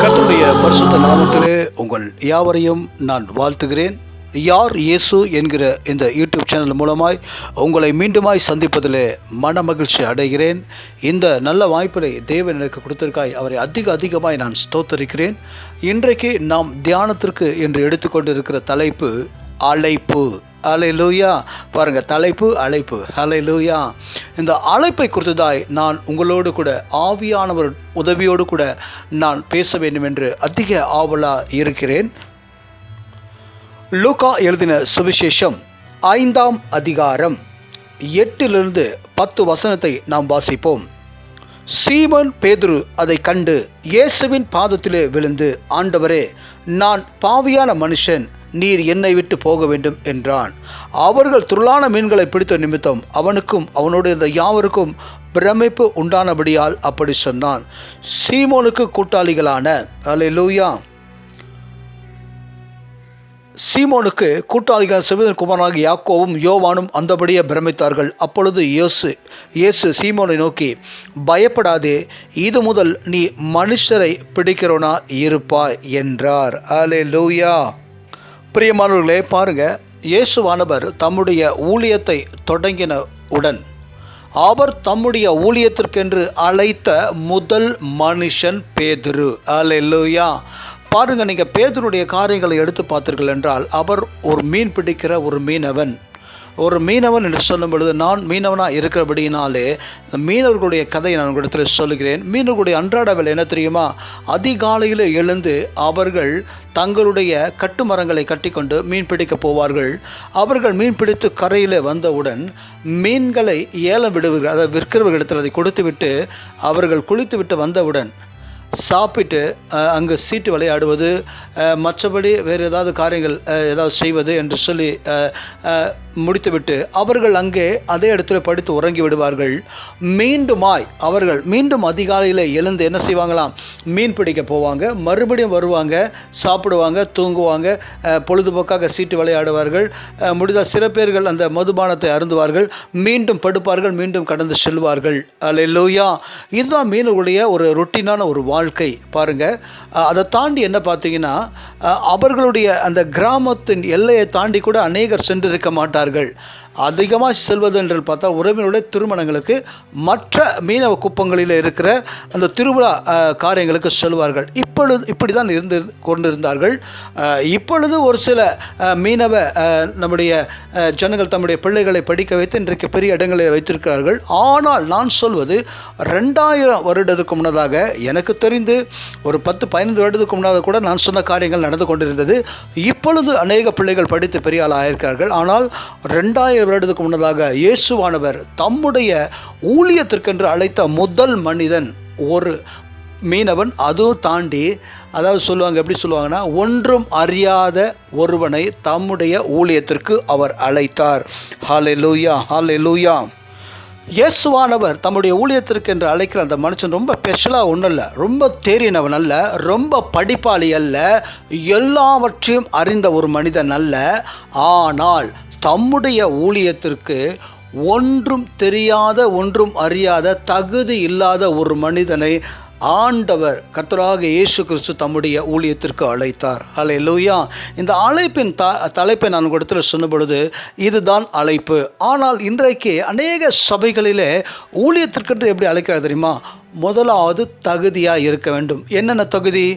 கர்த்தருடைய பரிசுத்த நாமத்திலே உங்கள் யாவரையும் நான் வாழ்த்துகிறேன். யார் இயேசு என்கிற இந்த யூடியூப் சேனல் மூலமாய் உங்களை மீண்டுமாய் சந்திப்பதிலே மன மகிழ்ச்சி அடைகிறேன். இந்த நல்ல வாய்ப்பினை தேவன் எனக்கு கொடுத்திருக்காய் அவரை அதிகமாய் நான் ஸ்தோத்தரிக்கிறேன். இன்றைக்கு நாம் தியானத்திற்கு என்று எடுத்துக்கொண்டிருக்கிற தலைப்பு அழைப்பு. ஹல்லேலூயா. பாருங்க, தலைப்பு அழைப்பு. ஹல்லேலூயா. இந்த அழைப்பை குறித்ததாய் நான் உங்களோடு கூட ஆவியானவர் உதவியோடு கூட நான் பேச வேண்டும் என்று அதிக ஆவலா இருக்கிறேன். லூக்கா எழுதின சுவிசேஷம் 5ஆம் அதிகாரம் 8 10 வசனத்தை நாம் வாசிப்போம். சீமோன் பேதுரு அதை கண்டு இயேசுவின் பாதத்திலே விழுந்து, ஆண்டவரே, நான் பாவியான மனுஷன், நீர் என்னை விட்டு போக வேண்டும் என்றான். அவர்கள் துருளான மீன்களை பிடித்த நிமித்தம் அவனுக்கும் அவனோடு இருந்த யாவருக்கும் பிரமிப்பு உண்டானபடியால் அப்படி சொன்னான். சீமோனுக்கு கூட்டாளிகளான அல்லேலூயா சீமோனுக்கு கூட்டாளிகள் செபதேயின் குமாரனாகிய யாக்கோவும் யோவானும் அந்தபடியே பிரமித்தார்கள். அப்பொழுது இயேசு சீமோனை நோக்கி, பயப்படாதே, இது முதல் நீ மனுஷரை பிடிக்கிறவனா இருப்பாய் என்றார். அல்லேலூயா. பிரியமானவர்களே, பாருங்க, இயேசுவானவர் தம்முடைய ஊழியத்தை தொடங்கினவுடன் அவர் தம்முடைய ஊழியத்திற்கென்று அழைத்த முதல் மனுஷன் பேதுரு. அல்லேலூயா. பாருங்க, நீங்க பேதுருடைய காரியங்களை எடுத்து பார்த்தீர்கள் என்றால், அவர் ஒரு மீன் பிடிக்கிற ஒரு மீனவன் என்று சொல்லும் பொழுது, நான் மீனவனாக இருக்கிறபடியினாலே மீனவர்களுடைய கதையை நான் உங்களிடத்தில் சொல்லுகிறேன். மீனவர்களுடைய அன்றாட வேலை என்ன தெரியுமா? அதிகாலையில் எழுந்து அவர்கள் தங்களுடைய கட்டுமரங்களை கட்டிக்கொண்டு மீன் பிடிக்க போவார்கள். அவர்கள் மீன் பிடித்து கரையில் வந்தவுடன் மீன்களை ஏலம் விடுவார்கள். அதை விற்கிறவர்களிடத்தில் அதை கொடுத்துவிட்டு அவர்கள் குளித்துவிட்டு வந்தவுடன் சாப்பிட்டு அங்கு சீட்டு விளையாடுவது, மற்றபடி வேறு ஏதாவது காரியங்கள் ஏதாவது செய்வது என்று சொல்லி முடித்துவிட்டு அவர்கள் அங்கே அதே இடத்துல படுத்து உறங்கி விடுவார்கள். அவர்கள் மீண்டும் அதிகாலையில் எழுந்து என்ன செய்வாங்களாம்? மீன் பிடிக்க போவாங்க. மறுபடியும் வருவாங்க, சாப்பிடுவாங்க, தூங்குவாங்க, பொழுதுபோக்காக சீட்டு விளையாடுவார்கள். முடிந்தால் சில பேர்கள் அந்த மதுபானத்தை அருந்துவார்கள், மீண்டும் படுப்பார்கள், மீண்டும் கடந்து செல்வார்கள். அல்லேலூயா. இதுதான் மீனவர்களுடைய ஒரு ரொட்டீனான ஒரு வாழ்க்கை. பாருங்க, அதை தாண்டி என்ன பார்த்தீங்கன்னா, அவர்களுடைய அந்த கிராமத்தின் எல்லையை தாண்டி கூட அநேகர் சென்றிருக்க மாட்டார்கள். அதிகமாக செல்வது என்று பார்த்தா உறவினருடைய திருமணங்களுக்கு, மற்ற மீனவ குப்பங்களில் இருக்கிற அந்த திருவிழா காரியங்களுக்கு செல்வார்கள். இப்படி தான் இருந்து கொண்டிருந்தார்கள். இப்பொழுது ஒரு சில மீனவ நம்முடைய ஜனங்கள் தம்முடைய பிள்ளைகளை படிக்க வைத்து இன்றைக்கு பெரிய இடங்களில் வைத்திருக்கிறார்கள். ஆனால் நான் சொல்வது 2000 வருடத்துக்கு முன்னதாக, எனக்கு தெரிந்து ஒரு 10-15 வருடத்துக்கு முன்னதாக கூட நான் சொன்ன காரியங்கள் நடந்து கொண்டிருந்தது. இப்பொழுது அநேக பிள்ளைகள் படித்து பெரிய ஆள் ஆயிருக்கிறார்கள். ஆனால் 2000 வருடத்துக்கு முன்னதாக இயேசுவானவர் தம்முடைய ஊழியத்திற்கென்று அழைத்த முதல் மனிதன் ஒரு மீனவன். அதுவும் தாண்டி, அதாவது சொல்லுவாங்க, எப்படி சொல்லுவாங்கன்னா, ஒன்றும் அறியாத ஒருவனை தம்முடைய ஊழியத்திற்கு அவர் அழைத்தார். ஹல்லேலூயா, ஹல்லேலூயா. இயேசுவானவர் தம்முடைய ஊழியத்திற்கு என்று அழைக்கிற அந்த மனுஷன் ரொம்ப ஸ்பெஷலாக ஒன்றும் இல்லை, ரொம்ப தேறினவன் அல்ல, ரொம்ப படிப்பாளி அல்ல, எல்லாவற்றையும் அறிந்த ஒரு மனிதன் அல்ல. ஆனால் தம்முடைய ஊழியத்திற்கு ஒன்றும் தெரியாத, ஒன்றும் அறியாத, தகுதி இல்லாத ஒரு மனிதனை ஆண்டவர் கர்த்தராகிய இயேசு கிறிஸ்து தம்முடைய ஊழியத்திற்கு அழைத்தார். ஹல்லேலூயா. இந்த அழைப்பின் தலைப்பை நான் உங்களிடத்தில் சொன்ன பொழுது, இதுதான் அழைப்பு. ஆனால் இன்றைக்கு அநேக சபைகளிலே ஊழியத்திற்கென்று எப்படி அழைக்கிறார் தெரியுமா? முதலாவது தகுதியாக இருக்க வேண்டும். என்னென்ன தகுதி?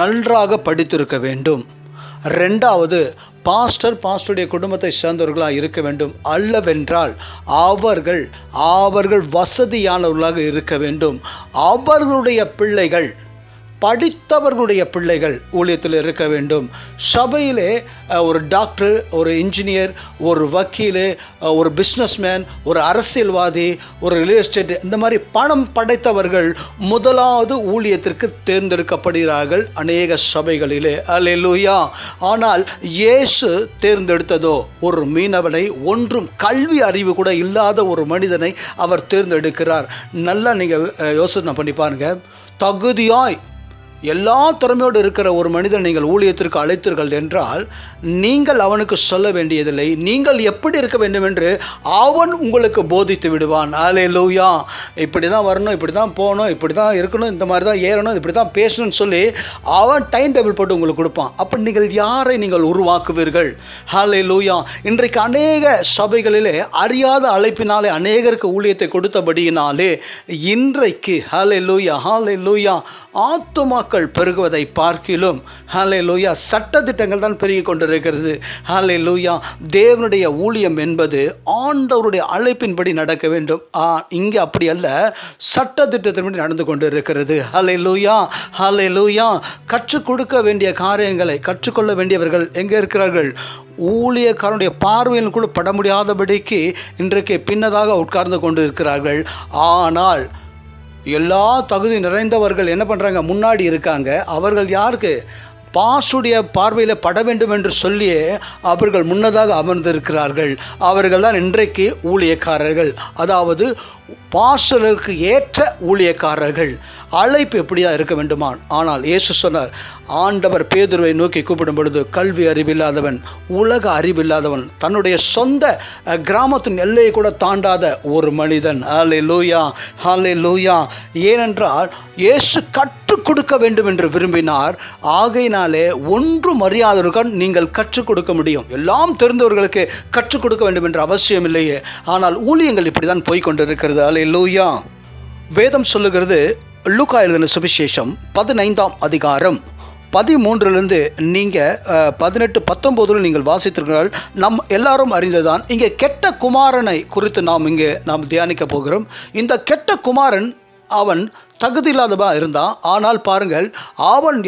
நன்றாக படித்திருக்க வேண்டும். 2வது, பாஸ்டருடைய குடும்பத்தை சேர்ந்தவர்களாக இருக்க வேண்டும். அல்லவென்றால் அவர்கள் வசதியானவர்களாக இருக்க வேண்டும். அவர்களுடைய பிள்ளைகள், படித்தவர்களுடைய பிள்ளைகள் ஊழியத்தில் இருக்க வேண்டும். சபையிலே ஒரு டாக்டர், ஒரு இன்ஜினியர், ஒரு வக்கீல், ஒரு பிஸ்னஸ்மேன், ஒரு அரசியல்வாதி, ஒரு ரியல் எஸ்டேட், இந்த மாதிரி பணம் படைத்தவர்கள் முதலாவது ஊழியத்திற்கு தேர்ந்தெடுக்கப்படுகிறார்கள் அநேக சபைகளிலே. அல்லேலூயா. ஆனால் இயேசு தேர்ந்தெடுத்ததோ ஒரு மீனவனை, ஒன்றும் கல்வி அறிவு கூட இல்லாத ஒரு மனிதனை அவர் தேர்ந்தெடுக்கிறார். நல்லா நீங்கள் யோசனை பண்ணி பாருங்க. தகுதியாய் எல்லா திறமையோடு இருக்கிற ஒரு மனிதன் நீங்கள் ஊழியத்திற்கு அழைத்தீர்கள் என்றால் நீங்கள் அவனுக்கு சொல்ல வேண்டியதில்லை, நீங்கள் எப்படி இருக்க வேண்டும் என்று அவன் உங்களுக்கு போதித்து விடுவான். அல்லேலூயா. இப்படி தான் வரணும், இப்படி தான் போகணும், இப்படி தான் இருக்கணும், இந்த மாதிரி தான் ஏறணும், இப்படி தான் பேசணும்னு சொல்லி அவன் டைம் டேபிள் போட்டு உங்களுக்கு கொடுப்பான். அப்போ நீங்கள் யாரை நீங்கள் உருவாக்குவீர்கள்? அல்லேலூயா. இன்றைக்கு அநேக சபைகளிலே அறியாத அழைப்பினாலே அநேகருக்கு ஊழியத்தை கொடுத்தபடியினாலே இன்றைக்கு அல்லேலூயா அல்லேலூயா ஆத்துமாக்கள் பெருகுவதை பார்க்கிலும் அல்லேலூயா சட்டதிட்டங்கள் தான் பெருகி கொண்டிருக்கிறது. அல்லேலூயா. தேவனுடைய ஊழியம் என்பது ஆண்டவருடைய அழைப்பின்படி நடக்க வேண்டும். இங்கே அப்படி அல்ல, சட்டதிட்டத்தின்படி நடந்து கொண்டு இருக்கிறது. அல்லேலூயா அல்லேலூயா. கற்றுக் கொடுக்க வேண்டிய காரியங்களை கற்றுக்கொள்ள வேண்டியவர்கள் எங்கே இருக்கிறார்கள்? ஊழியக்காரனுடைய பார்வையில் கூட பட முடியாதபடிக்கு இன்றைக்கு பின்னதாக உட்கார்ந்து கொண்டு இருக்கிறார்கள். ஆனால் எல்லா தகுதி நிறைந்தவர்கள் என்ன பண்ணுறாங்க? முன்னாடி இருக்காங்க. அவர்கள் யாருக்கு? பாசுடைய பார்வையில் பட வேண்டும் என்று சொல்லியே அவர்கள் முன்னதாக அமர்ந்திருக்கிறார்கள். அவர்கள் தான் இன்றைக்கு ஊழியக்காரர்கள், அதாவது பாஸ்டருக்கு ஏற்ற ஊழியக்காரர்கள். அழைப்பு எப்படியா இருக்க வேண்டுமா? ஆனால் இயேசு சொன்னார், ஆண்டவர் பேதுருவை நோக்கி கூப்பிடும் பொழுது, கல்வி அறிவில்லாதவன், உலக அறிவில்லாதவன், தன்னுடைய சொந்த கிராமத்தின் எல்லையை கூட தாண்டாத ஒரு மனிதன். அல்லேலூயா அல்லேலூயா. ஏனென்றால் இயேசு கற்றுக் கொடுக்க வேண்டும் என்று விரும்பினார். ஆகையினாலே ஒன்றும் அறியாதவர்கள் நீங்கள் கற்றுக் கொடுக்க முடியும். எல்லாம் தெரிந்தவர்களுக்கு கற்றுக் கொடுக்க வேண்டும் என்ற அவசியம் இல்லையே. ஆனால் ஊழியங்கள் இப்படி தான் போய்கொண்டிருக்கிறது. அல்லேலூயா. வேதம் சொல்லுகிறது, லூக்கா எழுதின சுவிசேஷம் 15ஆம் அதிகாரம் 13 நீங்கள் 18, 19 நீங்கள் வாசித்திருக்கிறார்கள். நம் எல்லாரும் அறிந்ததான். இங்கே கெட்ட குமாரனை குறித்து நாம் தியானிக்க போகிறோம். இந்த கெட்ட குமாரன் அவன் தகுதி இல்லாதவா இருந்தான். ஆனால் பாருங்கள், அவன்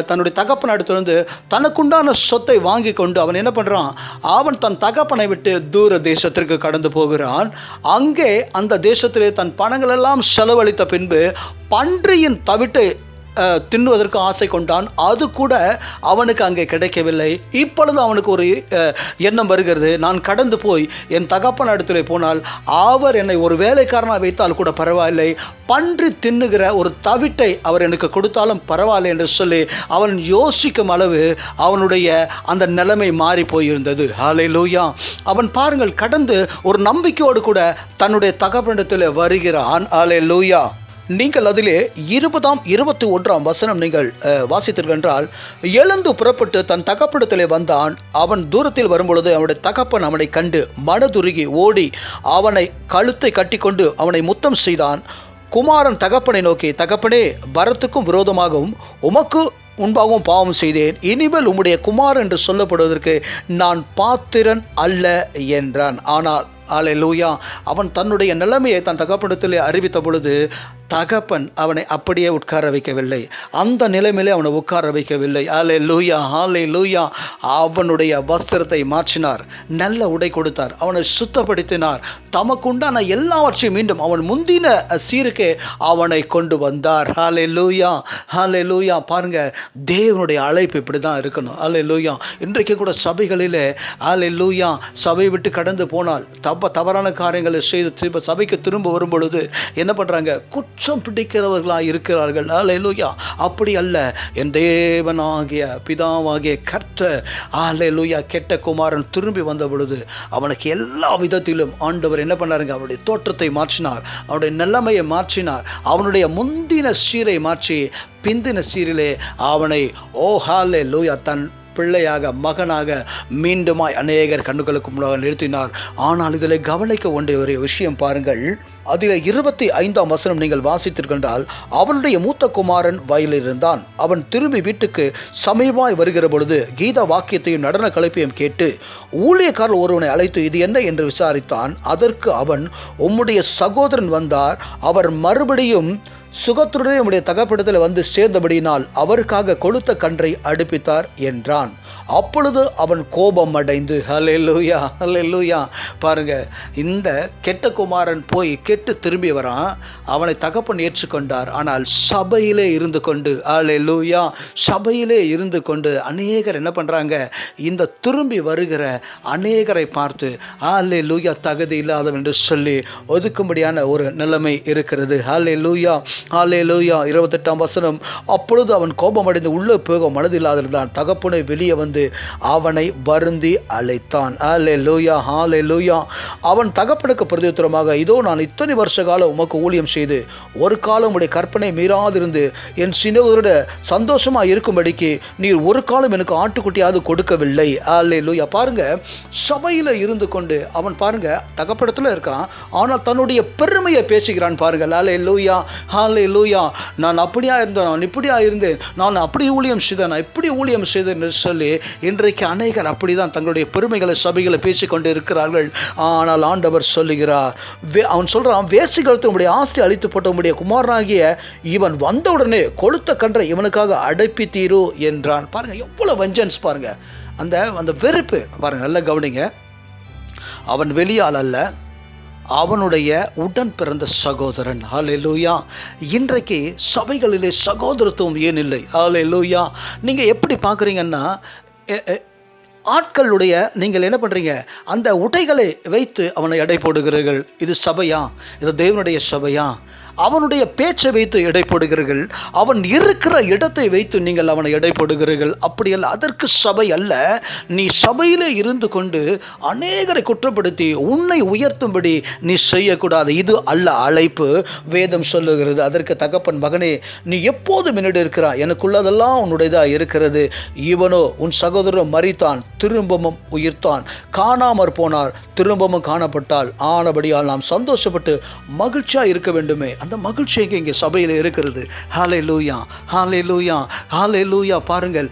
தன்னுடைய தகப்பன் அடுத்து தனக்குண்டான சொத்தை வாங்கி கொண்டு அவன் என்ன பண்ணுறான்? அவன் தன் தகப்பனை விட்டு தூர தேசத்திற்கு கடந்து போகிறான். அங்கே அந்த தேசத்திலே தன் பணங்களெல்லாம் செலவழித்த பின்பு பன்றியின் தவிட்டை தின்னுவதற்கு ஆசை கொண்டான். அது கூட அவனுக்கு அங்கே கிடைக்கவில்லை. இப்பொழுது அவனுக்கு ஒரு எண்ணம் வருகிறது, நான் கடந்து போய் என் தகப்பன் இடத்துல போனால் அவர் என்னை ஒரு வேலைக்காரனாக வைத்தால் கூட பரவாயில்லை, பன்றி தின்னுகிற ஒரு தவிட்டை அவர் எனக்கு கொடுத்தாலும் பரவாயில்லை என்று சொல்லி அவன் யோசிக்கும் அளவு அவனுடைய அந்த நிலைமை மாறி போயிருந்தது. அல்லேலூயா. அவன் பாருங்கள், கடந்து ஒரு நம்பிக்கையோடு கூட தன்னுடைய தகப்பனிடத்தில் வருகிறான். அல்லேலூயா. நீங்கள் அதிலே 20ஆம் 21ஆம் வசனம் நீங்கள் வாசித்தீர்கள் என்றால், எழுந்து புறப்பட்டு தன் தகப்பனிடத்திலே வந்தான். அவன் தூரத்தில் வரும்பொழுது அவனுடைய தகப்பன் அவனை கண்டு மனதுருகி ஓடி அவனை கழுத்தை கட்டிக்கொண்டு அவனை முத்தம் செய்தான். குமாரன் தகப்பனை நோக்கி, தகப்பனே, வரத்துக்கும் விரோதமாகவும் உமக்கு முன்பாகவும் பாவம் செய்தேன். இனிமேல் உம்முடைய குமாரன் என்று சொல்லப்படுவதற்கு நான் பாத்திரன் அல்ல என்றான். ஆனால் அல்லேலூயா, அவன் தன்னுடைய நிலைமையை தன் தகப்பனிடத்திலே அறிவித்த பொழுது தகப்பன் அவனை அப்படியே உட்கார வைக்கவில்லை. அந்த நிலைமையிலே அவனை உட்கார வைக்கவில்லை. அல்லேலூயா அல்லேலூயா. அவனுடைய வஸ்திரத்தை மாற்றினார், நல்ல உடை கொடுத்தார், அவனை சுத்தப்படுத்தினார், தமக்குண்டான எல்லாவற்றையும் மீண்டும் அவன் முந்தின சீருக்கே அவனை கொண்டு வந்தார். அல்லேலூயா அல்லேலூயா. பாருங்க, தேவனுடைய அழைப்பு இப்படி தான் இருக்கணும். அல்லேலூயா. இன்றைக்கு கூட சபைகளிலே அல்லேலூயா, சபை விட்டு கடந்து போனால் தவறான காரியங்களை செய்து சபைக்கு திரும்ப வரும் பொழுது என்ன பண்றாங்க? குற்றம் பிடிக்கிறவர்களாக இருக்கிறார்கள். அல்லேலூயா. அப்படி அல்ல. என் தேவனாகிய பிதாவாகிய கர்த்தர் அல்லேலூயா கெட்ட குமாரன் திரும்பி வந்த பொழுது அவனுக்கு எல்லா விதத்திலும் ஆண்டவர் என்ன பண்ணாருங்க? அவனுடைய தோற்றத்தை மாற்றினார், அவனுடைய நிலைமையை மாற்றினார், அவனுடைய முந்தின சீரை மாற்றி பிந்தின சீரிலே அவனை அல்லேலூயா தன் பிள்ளையாக, மகனாக மீண்டுமாய் அநேகர் கண்ணுகளுக்கு முன்னாக நிறுத்தினார். ஆனால் இதில் கவனிக்க வேண்டிய ஒரு விஷயம் பாருங்கள். அதில் 25ஆம் வசனம் நீங்கள் வாசித்திருக்கின்றால், அவனுடைய மூத்த குமாரன் வயலில் இருந்தான். அவன் திரும்பி வீட்டுக்கு சமீபமாய் வருகிற பொழுது கீத வாக்கியத்தையும் நடன கலைப்பையும் கேட்டு ஊழியக்காரர் ஒருவனை அழைத்து இது என்ன என்று விசாரித்தான். அதற்கு அவன், உம்முடைய சகோதரன் வந்தார், அவர் மறுபடியும் சுகத்துடனே உம்முடைய தகப்பனிடத்தில் வந்து சேர்ந்தபடியினால் அவருக்காக கொழுத்த கன்றை அடுப்பித்தார் என்றான். அப்பொழுது அவன் கோபம் அடைந்து, அல்லேலூயா அல்லேலூயா. பாருங்க, இந்த கெட்ட குமாரன் போய் கெட்டு திரும்பி வரான். அவனை தகப்பன் ஏற்றுக்கொண்டார். ஆனால் சபையிலே இருந்து கொண்டு, அல்லேலூயா, சபையிலே இருந்து கொண்டு அநேகர் என்ன பண்றாங்க? இந்த திரும்பி வருகிற அநேகரை பார்த்து அல்லேலூயா தகுதி இல்லாதவன் என்று சொல்லி ஒதுக்கும்படியான ஒரு நிலைமை இருக்கிறது. அல்லேலூயா. ஹல்லேலூயா. 28ஆம் வசனம், அப்பொழுது அவன் கோபமடைந்து உள்ளே போக மனதில்லாதிருந்தான். தகப்பனை வெளியே வந்து அவனை வருந்தி அழைத்தான். ஹல்லேலூயா, ஹல்லேலூயா. அவன் தகப்பனுக்கு பிரதியுத்தரமாக, இதோ நான் இத்தனை வருஷ காலம் உமக்கு ஊழியம் செய்து ஒரு காலம் உடைய கற்பனை மீறாதிருந்து என் சிநேகிதரோட சந்தோஷமா இருக்கும்படிக்கு நீர் ஒரு காலம் எனக்கு ஆட்டுக்குட்டியாவது கொடுக்கவில்லை. ஹல்லேலூயா. பாருங்க, சபையில இருந்து கொண்டு அவன் பாருங்க தகப்படத்துல இருக்கான், ஆனால் தன்னுடைய பெருமையை பேசுகிறான் பாருங்க. ஹல்லேலூயா, ஹல்லேலூயா. நான் அப்படியா இருந்தேன், நான் இப்படியா இருந்தேன், நான் அப்படி ஊழியம் செய்தேன், நான் இப்படி ஊழியம் செய்தேன் என்று சொல்லி இன்றைக்கு அநேகர் அப்படிதான் தங்களுடைய பெருமைகளை சபைகளை பேசிக்கொண்டு இருக்கிறார்கள். ஆனால் ஆண்டவர் சொல்லுகிறார், அவன் சொல்றான், வேசிகளுக்கு உடைய ஆசை அழித்து போட்ட உடைய குமாரனாகிய இவன் வந்தவுடனே கொளுத்த கன்றை இவனுக்காக அடைப்பித்தீரோ என்றான். பாருங்க எவ்வளவு வெஞ்சன்ஸ் பாருங்க, அந்த அந்த வெறுப்பு பாருங்க, நல்ல கவனிங்க. அவன் வெளியால் அல்ல, அவனுடைய உடன் பிறந்த சகோதரன். ஹல்லேலூயா. இன்றைக்கு சபைகளிலே சகோதரத்துவம் ஏன் இல்லை? ஹல்லேலூயா. நீங்கள் எப்படி பார்க்குறீங்கன்னா, ஆட்களுடைய நீங்கள் என்ன பண்ணுறீங்க, அந்த உடைகளை வைத்து அவனை எடை போடுகிறீர்கள். இது சபையா? இது தேவனுடைய சபையா? அவனுடைய பேச்சை வைத்து எடை போடுகிறீர்கள், அவன் இருக்கிற இடத்தை வைத்து நீங்கள் அவனை எடை போடுகிறீர்கள். அப்படியல்ல, அதற்கு சபை அல்ல. நீ சபையிலே இருந்து கொண்டு அநேகரை குற்றப்படுத்தி உன்னை உயர்த்தும்படி நீ செய்யக்கூடாது. இது அல்ல அழைப்பு. வேதம் சொல்லுகிறது, அதற்கு தகப்பன், மகனே நீ எப்போதும் என்னிடம் இருக்கிறாய், எனக்குள்ளதெல்லாம் உன்னுடையதாக இருக்கிறது. இவனோ உன் சகோதரன் மரித்தான், திரும்பவும் உயிர்த்தான், காணாமற் போனார், திரும்பவும் காணப்பட்டால், ஆனபடியால் நாம் சந்தோஷப்பட்டு மகிழ்ச்சியாக இருக்க வேண்டுமே. அந்த மகிழ்ச்சி இங்கே சபையில் இருக்கிறது. ஹல்லேலூயா, ஹல்லேலூயா, ஹல்லேலூயா. பாருங்கள்,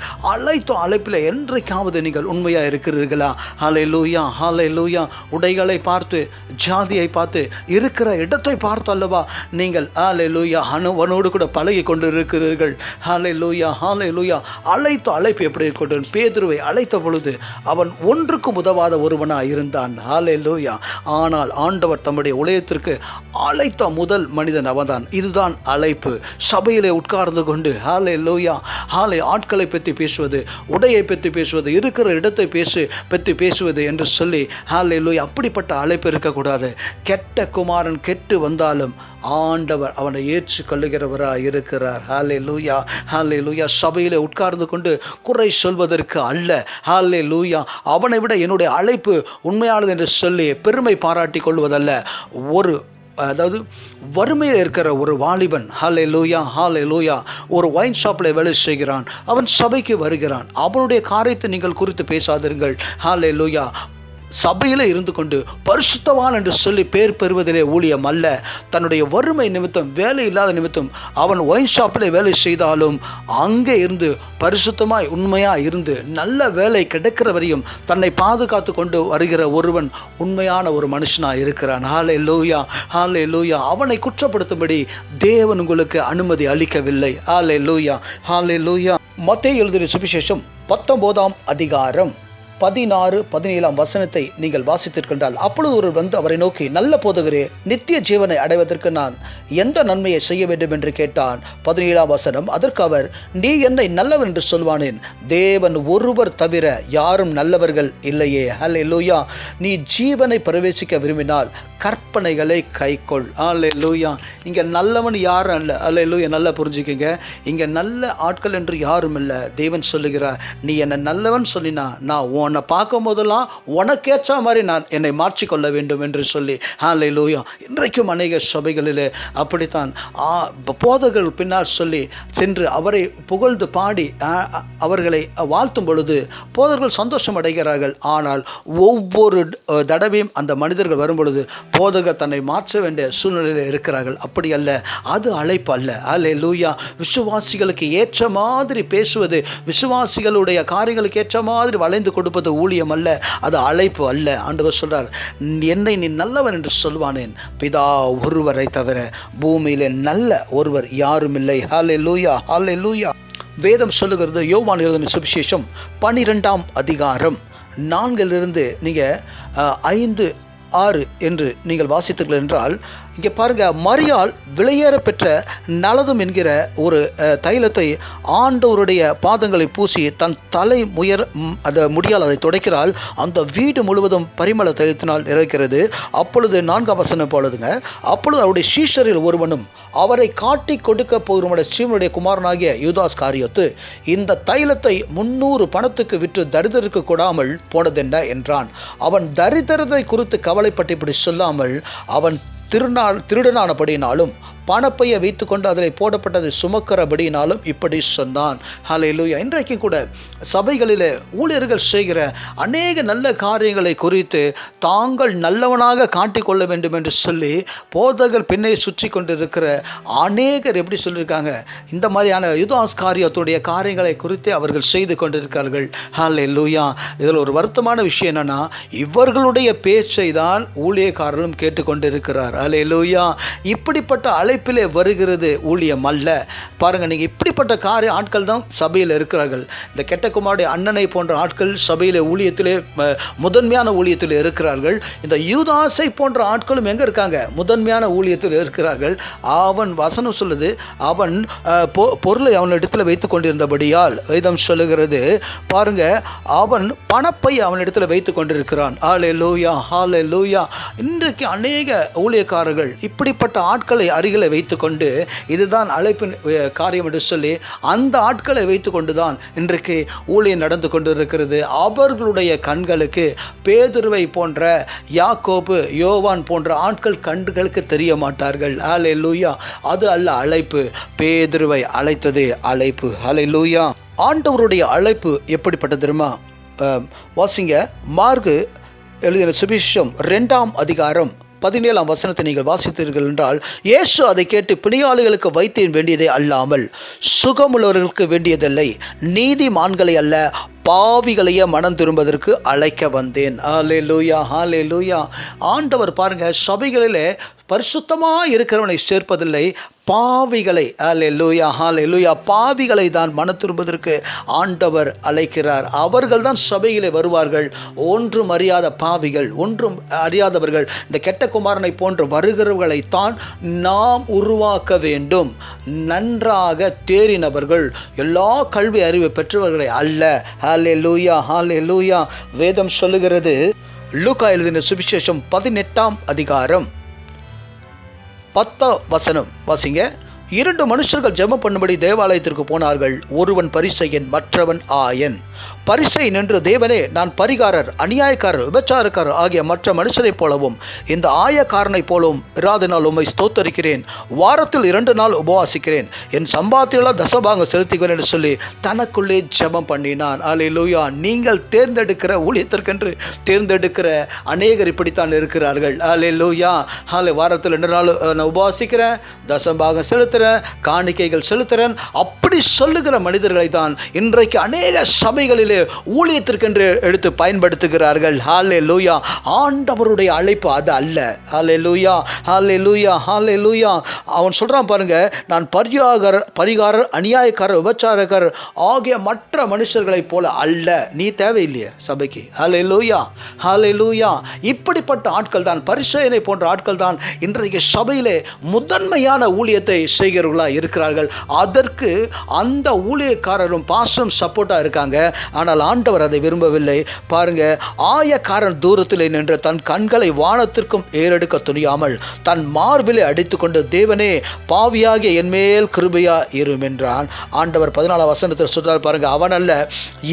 அழைப்பில் என்றைக்காவது நீங்கள் உண்மையாக இருக்கிறீர்களா? ஹல்லேலூயா, ஹல்லேலூயா. உடைகளை பார்த்து, ஜாதியை பார்த்து, இருக்கிற இடத்தை பார்த்து அல்லவா நீங்கள் ஹல்லேலூயா அவனோடு கூட பழகி கொண்டு இருக்கிறீர்கள். ஹல்லேலூயா, ஹல்லேலூயா. அழைப்பு எப்படி இருக்கட்டும். பேதுருவை அழைத்த பொழுது அவன் ஒன்றுக்கும் உதவாத ஒருவனாக இருந்தான். ஹல்லேலூயா. ஆனால் ஆண்டவர் தம்முடைய உலகத்திற்கு அழைத்த முதல் மனிதன் அவன்தான். இதுதான் அழைப்பு. சபையிலே உட்கார்ந்து கொண்டு ஹல்லேலூயா, ஆட்களை பற்றி பேசுவது, உடையை பற்றி பேசுவது, இருக்கிற இடத்தை பற்றி பேசுவது என்று சொல்லி ஹல்லேலூயா, அப்படிப்பட்ட அழைப்பு இருக்கக்கூடாது. கெட்ட குமாரன் கெட்டு வந்தாலும் ஆண்டவர் அவனை ஏற்று கொள்ளுகிறவராக இருக்கிறார். ஹல்லேலூயா, ஹல்லேலூயா. சபையிலே உட்கார்ந்து கொண்டு குறை சொல்வதற்கு அல்ல. ஹல்லேலூயா. அவனை விட என்னுடைய அழைப்பு உண்மையானது என்று சொல்லி பெருமை பாராட்டி கொள்வதல்ல. அதாவது வறுமையில் இருக்கிற ஒரு வாலிபன், ஹல்லேலூயா, ஹல்லேலூயா, ஒரு ஒயின் ஷாப்பில் வேலை செய்கிறான். அவன் சபைக்கு வருகிறான். அவனுடைய காரியத்தை நீங்கள் குறித்து பேசாதீர்கள். ஹல்லேலூயா. சபையில் இருந்து கொண்டு பரிசுத்தவான் என்று சொல்லி பேர் பெறுவதிலே ஊழியம் அல்ல. தன்னுடைய வறுமை நிமித்தம், வேலை இல்லாத நிமித்தம் அவன் ஒயின் ஷாப்பில் வேலை செய்தாலும் அங்கே இருந்து பரிசுத்தமாய் உண்மையாக இருந்து நல்ல வேலை கிடைக்கிற வரையும் தன்னை பாதுகாத்து கொண்டு வருகிற ஒருவன் உண்மையான ஒரு மனுஷனாக இருக்கிறான். ஹல்லேலூயா, ஹல்லேலூயா. அவனை குற்றப்படுத்தும்படி தேவன் உங்களுக்கு அனுமதி அளிக்கவில்லை. ஹல்லேலூயா, ஹல்லேலூயா. மத்தேயு எழுதின சுவிசேஷம் 19ஆம் அதிகாரம் 16, 17ஆம் வசனத்தை நீங்கள் வாசித்திருக்கின்றால், அப்பொழுது ஒருவர் வந்து அவரை நோக்கி, நல்ல போதகரே, நித்திய ஜீவனை அடைவதற்கு நான் எந்த நன்மையை செய்ய வேண்டும் என்று கேட்டான். 17ஆம் வசனம், அதற்கு அவர், நீ என்னை நல்லவன் என்று சொல்வானேன்? தேவன் ஒருவர் தவிர யாரும் நல்லவர்கள் இல்லையே. ஹல்லேலூயா. நீ ஜீவனை பிரவேசிக்க விரும்பினால் கற்பனைகளை கைக்கொள். ஹல்லேலூயா. இங்கே நல்லவன் யாரும் அல்ல. ஹல்லேலூயா. நல்லா புரிஞ்சுக்கங்க, இங்கே நல்ல ஆட்கள் என்று யாரும் இல்லை. தேவன் சொல்லுகிறார், நீ என்னை நல்லவன் சொல்லினா நான் உன்னை பார்க்கும் போதெல்லாம் உனக்கேற்ற மாதிரி நான் என்னை மாற்றிக்கொள்ள வேண்டும் என்று சொல்லி. ஹல்லேலூயா. இன்றைக்கும் அநேக சபைகளில் அப்படித்தான் போதகர்கள் பின்னால் சொல்லி சென்று அவரை புகழ்ந்து பாடி அவர்களை வாழ்த்தும் பொழுது போதகர்கள் சந்தோஷம் அடைகிறார்கள். ஆனால் ஒவ்வொரு தடவையும் அந்த மனிதர்கள் வரும் பொழுது போதகர் தன்னை மாற்ற வேண்டிய சூழ்நிலையில் இருக்கிறார்கள். அப்படி அல்ல, அது அழைப்பு அல்ல. ஹல்லேலூயா. விசுவாசிகளுக்கு ஏற்ற மாதிரி பேசுவது, விசுவாசிகளுடைய காரியங்களுக்கு ஏற்ற மாதிரி வளைந்து கொடுப்பது ஊழியம் அல்ல, அது அழைப்பு அல்ல. ஆண்டவர் சொல்றார், என்னை நீ நல்லவன் என்று சொல்வானேன்? பிதா ஒருவரை தவிர பூமியிலே நல்ல ஒருவர் யாரும் இல்லை. ஹல்லேலூயா, ஹல்லேலூயா. வேதம் சொல்லுகிறது, யோவான் எழுதின சுவிசேஷம் 12ஆம் அதிகாரம் 4 நீங்கள் 5, 6 என்று நீங்கள் வாசித்தீர்கள் என்றால், இங்கே பாருங்க, மரியாள் விலையேற பெற்ற நலதும் என்கிற ஒரு தைலத்தை ஆண்டவருடைய பாதங்களை பூசி தன் தலை அந்த முடியால் அதை துடைக்கிறாள். அந்த வீடு முழுவதும் பரிமள தைலத்தினால் நிறைக்கிறது. அப்பொழுது 4ஆம் வசனம் போலதுங்க, அப்பொழுது அவருடைய சீஷரில் ஒருவனும் அவரை காட்டி கொடுக்க போகிற சீமனுடைய குமாரனாகிய யூதாஸ் காரியத்து இந்த தைலத்தை 300 பணத்துக்கு விற்று தரிதருக்கு கொடாமல் போனதென்ன என்றான். அவன் தரித்திரத்தை குறித்து கவலைப்பட்டு இப்படி சொல்லாமல், அவன் திருடனானபடினாலும் பணப்பையை வைத்து கொண்டு அதில் போடப்பட்டதை சுமக்கிறபடினாலும் இப்படி சொன்னான். ஹல்லேலூயா. இன்றைக்கு கூட சபைகளிலே ஊழியர்கள் செய்கிற அநேக நல்ல காரியங்களை குறித்து தாங்கள் நல்லவனாக காட்டிக்கொள்ள வேண்டும் என்று சொல்லி போதகர் பின்னே சுற்றி கொண்டிருக்கிற அநேகர் எப்படி சொல்லியிருக்காங்க, இந்த மாதிரியான யூதாஸ் காரியத்துடைய காரியங்களை குறித்து அவர்கள் செய்து கொண்டிருக்கிறார்கள். ஹல்லேலூயா. இதில் ஒரு வருத்தமான விஷயம் என்னன்னா, இவர்களுடைய பேச்சை தான் ஊழியக்காரர்களும் கேட்டுக்கொண்டிருக்கிறார். ஹல்லேலூயா. இப்படிப்பட்ட அழைப்பிலே வருகிறது ஊழியம் அல்ல. பாருங்க, நீங்க இப்படிப்பட்ட ஆட்கள் தான் சபையில் இருக்கிறார்கள். இந்த கெட்ட குமாரனுடைய அண்ணனை போன்ற ஆட்கள் சபையிலே ஊழியத்திலே முதன்மையான ஊழியத்தில் இருக்கிறார்கள். இந்த யூதாசை போன்ற ஆட்களும் எங்க இருக்காங்க? முதன்மையான ஊழியத்தில் இருக்கிறார்கள். அவன் வசனம் சொல்லுது, அவன் பொருளை அவனிடத்தில் வைத்துக் கொண்டிருந்தபடியால் வேதம் சொல்லுகிறது, பாருங்க, அவன் பணப்பை அவனிடத்தில் வைத்துக் கொண்டிருக்கிறான். ஹல்லேலூயா, ஹல்லேலூயா. இன்றைக்கு அநேக ஊழியக்காரர்கள் இப்படிப்பட்ட ஆட்களை அருகில் வைத்துக்கொண்டு இதுதான் அழைப்பின் காரியம் என்று சொல்லி அந்த ஆட்களை வைத்துக்கொண்டு தான் இன்றைக்கு ஊழியம் நடந்து கொண்டிருக்கிறது. அவர்களுடைய கண்களுக்கு பேதுருவை போன்ற, யாக்கோபு, யோவான் போன்ற ஆட்கள் கண்களுக்கு தெரிய மாட்டார்கள். ஹல்லேலூயா. அது அல்ல அழைப்பு. பேதுருவை அழைத்தது அழைப்பு. ஹல்லேலூயா. ஆண்டவருடைய அழைப்பு எப்படிப்பட்டது தெரியுமா? வாசிங்க, மார்க்கு எழுதின சுவிசேஷம் 2ஆம் அதிகாரம் 17ஆம் வசனத்தை நீங்கள் வாசித்தீர்கள் என்றால், இயேசு அதை கேட்டு, பிணியாளிகளுக்கு வைத்தியம் வேண்டியதை அல்லாமல் சுகமுள்ளவர்களுக்கு வேண்டியதில்லை, நீதிமான்களை அல்ல பாவிகளையே மனம் திரும்பதற்கு அழைக்க வந்தேன். ஹல்லேலூயா, ஹல்லேலூயா. ஆண்டவர் பாருங்க, சபைகளிலே பரிசுத்தமாக இருக்கிறவனை சேர்ப்பதில்லை, பாவிகளை. ஹல்லேலூயா, ஹல்லேலூயா. பாவிகளை தான் மனம் திரும்புவதற்கு ஆண்டவர் அழைக்கிறார். அவர்கள் தான் சபையிலே வருவார்கள். ஒன்றும் அறியாத பாவிகள், ஒன்றும் அறியாதவர்கள், இந்த கெட்ட குமாரனை போன்று வருகிறவர்களைத்தான் நாம் உருவாக்க வேண்டும். நன்றாக தேறினவர்கள், எல்லா கல்வி அறிவு பெற்றவர்களை அல்ல. ஹல்லேலூயா, ஹல்லேலூயா. வேதம் சொல்லுகிறது, லூக்கா எழுதின சுவிசேஷம் 18ஆம் அதிகாரம் 10ஆம் வசனம் வாசிங்க. 2 மனுஷர்கள் ஜெபம் பண்ணும்படி தேவாலயத்திற்கு போனார்கள். ஒருவன் பரிசேயன், மற்றவன் ஆயன். பரிசேயன் நின்று, தேவனே, நான் பரிகாரர், அநியாயக்காரர், விபச்சாரக்காரர் ஆகிய மற்ற மனுஷரைப் போலவும் இந்த ஆயக்காரனைப் போலவும் இராதனால் உம்மை ஸ்தோத்தரிக்கிறேன். வாரத்தில் 2 நாள் உபவாசிக்கிறேன். என் சம்பாத்தியெல்லாம் தசபாகம் செலுத்துகிறேன் என்று சொல்லி தனக்குள்ளே ஜெபம் பண்ணினான். அல்லேலூயா. நீங்கள் தேர்ந்தெடுக்கிற ஊழியத்திற்கென்று தேர்ந்தெடுக்கிற அநேகர் இப்படித்தான் இருக்கிறார்கள். அல்லேலூயா. வாரத்தில் 2 நாள் நான் உபவாசிக்கிறேன், தசபாகம் செலுத்துகிறேன், காணிக்கைகள் செலுத்துகிறேன், அப்படி சொல்லுகிற மனிதர்களை தான் இன்றைக்கு அநேக சபைகளிலே ஊழியத்திற்கென்று எடுத்து பயன்படுத்துகிறார்கள். ஹல்லேலூயா. ஆண்டவருடைய அழைப்பு அது அல்ல. ஹல்லேலூயா, ஹல்லேலூயா, ஹல்லேலூயா. அவன் சொல்றான் பாருங்க, நான் பரிகாரர், அநியாயக்காரர், விபச்சாரக்காரர் ஆகிய மற்ற மனுஷர்களைப் போல அல்ல. நீ தேவையில்லையே சபைக்கு. ஹல்லேலூயா, ஹல்லேலூயா. இப்படிப்பட்ட ஆட்கள் தான், பரிசேயனை போன்ற ஆட்கள் தான் இன்றைக்கு சபையிலே முதன்மையான ஊழியத்தை செய்கிறவர்களாக இருக்கிறார்கள். அதற்கு அந்த ஊழியக்காரரும் பாஸ்டரும் சப்போர்ட்டாக இருக்காங்க. ஆனால் ஆண்டவர் அதை விரும்பவில்லை. பாருங்க, ஆயக்காரன் தூரத்திலே நின்று தன் கண்களை வானத்திற்கும் ஏறெடுக்க துணியாமல் தன் மார்பிலே அடித்துக்கொண்டு, தேவனே, பாவியாகிய என்மேல் கிருபையா இரும் என்றான். ஆண்டவர் 14ஆம் வசனத்தில் சொல்றார் பாருங்க, அவன் அல்ல,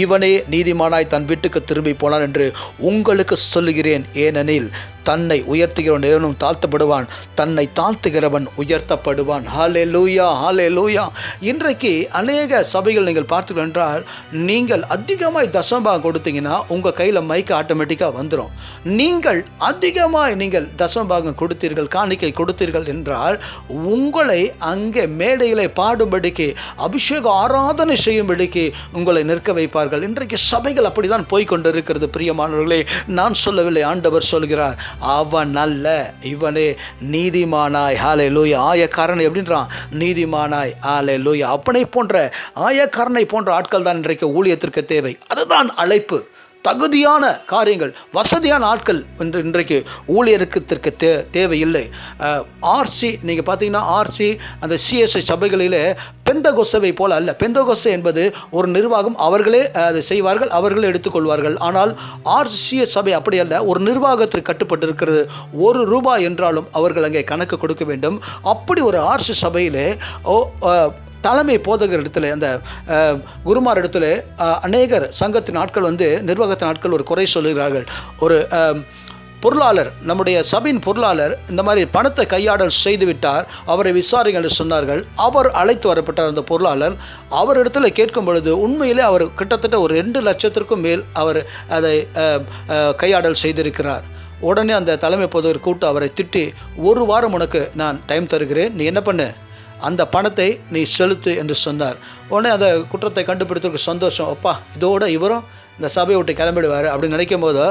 இவனே நீதிமானாய் தன் வீட்டுக்கு திரும்பி போனான் என்று உங்களுக்கு சொல்லுகிறேன். ஏனெனில் தன்னை உயர்த்துகிறவன் எவனும் தாழ்த்தப்படுவான், தன்னை தாழ்த்துகிறவன் உயர்த்தப்படுவான். ஹல்லேலூயா, ஹல்லேலூயா. இன்றைக்கு அநேக சபைகள் நீங்கள் பார்த்தீர்கள் என்றால், நீங்கள் அதிகமாய் தசமபாகம் கொடுத்தீங்கன்னா உங்கள் கையில் மைக்கு ஆட்டோமேட்டிக்காக வந்துடும். நீங்கள் அதிகமாய் தசமபாகம் கொடுத்தீர்கள், காணிக்கை கொடுத்தீர்கள் என்றால் உங்களை அங்கே மேடையிலே பாடும்படிக்கு, அபிஷேக ஆராதனை செய்யும்படிக்கு உங்களை நிற்க வைப்பார்கள். இன்றைக்கு சபைகள் அப்படிதான் போய்கொண்டிருக்கிறது. பிரியமானவர்களே, நான் சொல்லவில்லை, ஆண்டவர் சொல்கிறார், அவன் அல்ல, இவனே நீதிமானாய். ஹல்லேலூயா. ஆயக்காரனை எப்படின்றான்? நீதிமானாய். ஹல்லேலூயா. அப்பனை போன்ற, ஆயக்காரனை போன்ற ஆட்கள் தான் இன்றைக்கு ஊழியத்திற்கு தேவை. அதுதான் அழைப்பு. தகுதியான காரியங்கள், வசதியான ஆட்கள் இன்றைக்கு ஊழியருக்கு தேவையில்லை. ஆர்சி நீங்கள் பார்த்தீங்கன்னா, ஆர்சி அந்த சிஎஸ்ஐ சபைகளிலே பெந்தகோஸ்தை போல அல்ல. பெந்தகோஸ்தை என்பது ஒரு நிர்வாகம், அவர்களே அதை செய்வார்கள், அவர்களே எடுத்துக்கொள்வார்கள். ஆனால் ஆர்சிஎஸ் சபை அப்படி அல்ல, ஒரு நிர்வாகத்திற்கு கட்டுப்பட்டு இருக்கிறது. ₹1 என்றாலும் அவர்கள் அங்கே கணக்கு கொடுக்க வேண்டும். அப்படி ஒரு ஆர்சி சபையிலே தலைமை போதகர் இடத்துல, அந்த குருமார் இடத்துல அநேகர் சங்கத்தின் ஆட்கள் நிர்வாகத்தின் ஆட்கள் ஒரு குறை சொல்லுகிறார்கள். ஒரு பொருளாளர், நம்முடைய சபையின் பொருளாளர் இந்த மாதிரி பணத்தை கையாடல் செய்துவிட்டார், அவரை விசாரிங்கள் என்று சொன்னார்கள். அவர் அழைத்து வரப்பட்டார். அந்த பொருளாளர் அவரிடத்தில் கேட்கும் பொழுது உண்மையிலே அவர் கிட்டத்தட்ட ஒரு 2 லட்சத்திற்கும் மேல் அவர் அதை கையாடல் செய்திருக்கிறார். உடனே அந்த தலைமை போதகர் கூட்டு அவரை திட்டி, 1 வாரம் உனக்கு நான் டைம் தருகிறேன், நீ என்ன பண்ணு, அந்த பணத்தை நீ செலுத்து என்று சொன்னார். உடனே அந்த குற்றத்தை கண்டுபிடித்ததுக்கு சந்தோஷம், அப்பா இதோட இவரும் இந்த சபையை விட்டு கிளம்பிடுவார் அப்படின்னு நினைக்கும் போது,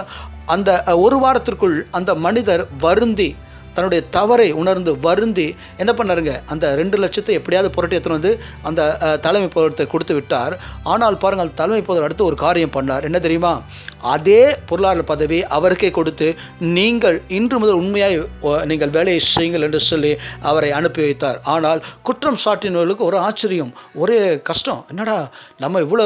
அந்த 1 வாரத்திற்குள் அந்த மனிதர் வருந்தி, தன்னுடைய தவறை உணர்ந்து வருந்தி என்ன பண்ணாருங்க, அந்த 2 லட்சத்தை எப்படியாவது புரட்டி எடுத்துன்னு அந்த தலைமை பொருளத்தை கொடுத்து விட்டார். ஆனால் பாருங்கள், தலைமை பொருள் அடுத்து ஒரு காரியம் பண்ணார். என்ன தெரியுமா? அதே பொருளாளர் பதவி அவருக்கே கொடுத்து, நீங்கள் இன்று முதல் உண்மையாய் நீங்கள் வேலையை செய்யுங்கள் என்று சொல்லி அவரை அனுப்பி வைத்தார். ஆனால் குற்றம் சாட்டினவர்களுக்கு ஒரு ஆச்சரியம், ஒரே கஷ்டம். என்னடா, நம்ம இவ்வளோ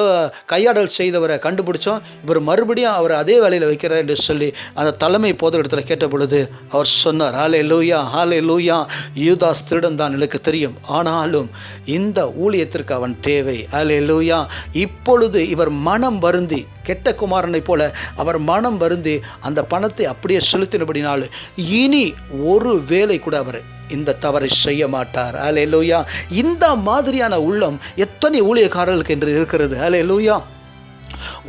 கையாடல் செய்தவரை கண்டுபிடிச்சோம், இவர் மறுபடியும் அவர் அதே வேலையில் வைக்கிறார் என்று சொல்லி அந்த தலைமை போதகர் இடத்துல கேட்ட பொழுது அவர் சொன்னார், ஹல்லேலூயா, ஹல்லேலூயா, யூதாஸ் திருடன் தான் எனக்கு தெரியும், ஆனாலும் இந்த ஊழியத்திற்கு அவன் தேவை. ஹல்லேலூயா. இப்பொழுது இவர் மனம் வருந்தி, கெட்ட குமாரனை போல அவர் மனம் வருந்தி அந்த பணத்தை அப்படியே செலுத்தினபடினால் இனி ஒரு வேலை கூட அவர் இந்த தவறை செய்ய மாட்டார். ஹல்லேலூயா. இந்த மாதிரியான உள்ளம் எத்தனை ஊழியக்காரர்களுக்கு என்று இருக்கிறது. ஹல்லேலூயா.